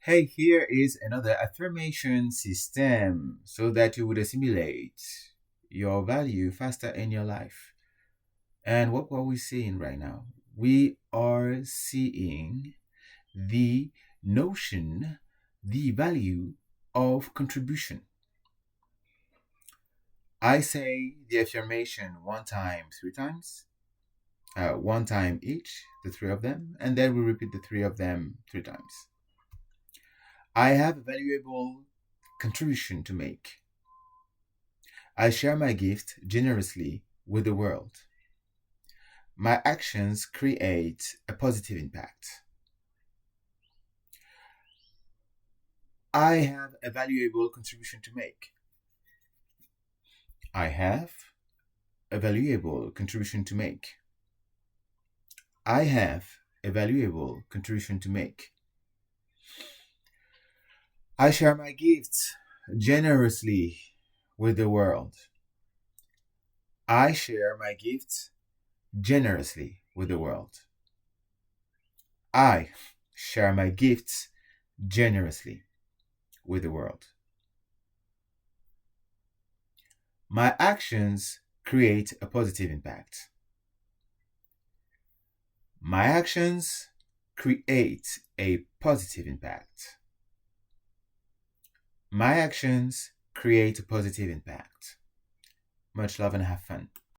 Hey, here is another affirmation system so that you would assimilate your value faster in your life. And what are we seeing right now? We are seeing the notion, the value of contribution. I say the affirmation one time, three times, one time each, the three of them, and then we repeat the three of them three times. I have a valuable contribution to make. I share my gift generously with the world. My actions create a positive impact. I have a valuable contribution to make. I have a valuable contribution to make. I have a valuable contribution to make. I share my gifts generously with the world. I share my gifts generously with the world. I share my gifts generously with the world. My actions create a positive impact. My actions create a positive impact. My actions create a positive impact. Much love and have fun.